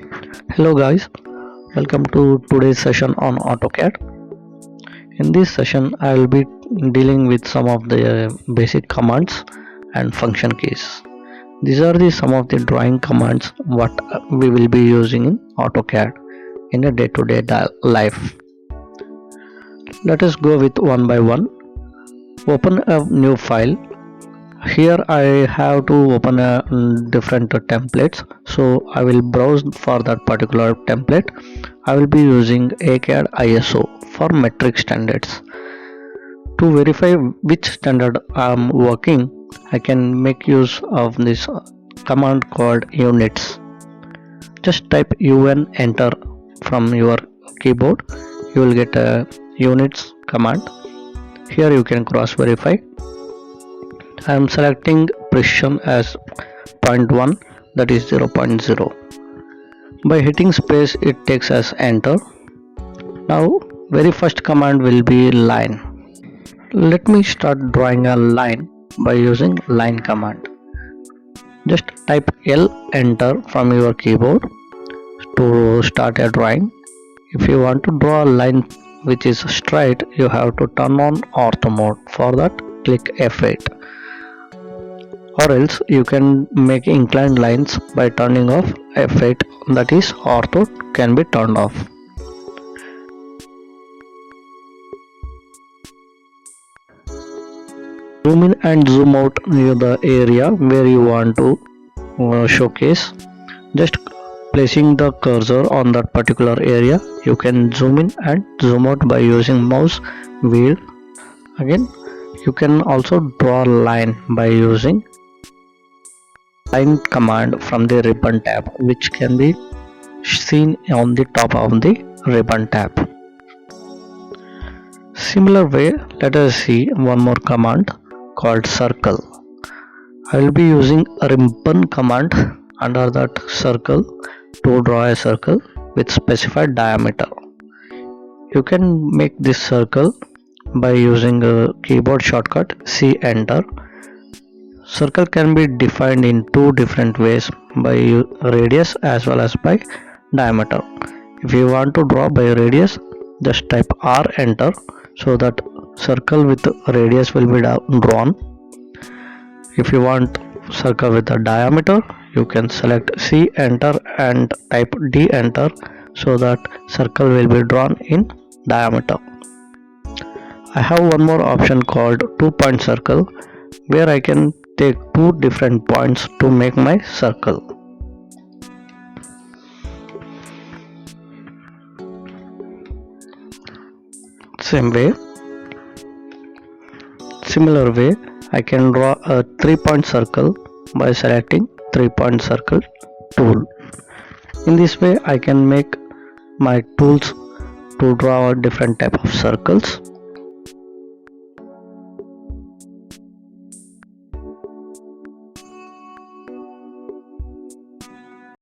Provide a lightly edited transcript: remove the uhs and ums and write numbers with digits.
Hello guys, welcome to today's session on AutoCAD. In this session I will be dealing with some of the basic commands and function keys. These are some of the drawing commands what we will be using in AutoCAD in a day-to-day life. Let us go with one by one. Open a new file. Here I have to open a different templates, so I will browse for that particular template. I will be using AutoCAD ISO for metric standards. To verify which standard I am working, I can make use of this command called units. Just type UN enter from your keyboard. You will get a units command. Here you can cross verify. I am selecting precision as 0.1, that is 0.0. By hitting space it takes as enter. Now very first command will be line. Let me start drawing a line by using line command. Just type L enter from your keyboard to start a drawing. If you want to draw a line which is straight, you have to turn on ortho mode. For that click F8. Or else you can make inclined lines by turning off F8, that is ortho can be turned off. Zoom in and zoom out near the area where you want to showcase. Just placing the cursor on that particular area, you can zoom in and zoom out by using mouse wheel. Again, you can also draw a line by using line command from the ribbon tab, which can be seen on the top of the ribbon tab. Similar way, let us see one more command called circle. I will be using a ribbon command under that circle to draw a circle with specified diameter. You can make this circle by using a keyboard shortcut C enter. Circle can be defined in two different ways, by radius as well as by diameter. If you want to draw by radius, just type R enter, so that circle with radius will be drawn. If you want circle with the diameter, you can select C enter and type D enter, so that circle will be drawn in diameter. I have one more option called 2-point circle, where I can take two different points to make my circle. Similar way, I can draw a 3-point circle by selecting 3-point circle tool. In this way, I can make my tools to draw a different type of circles.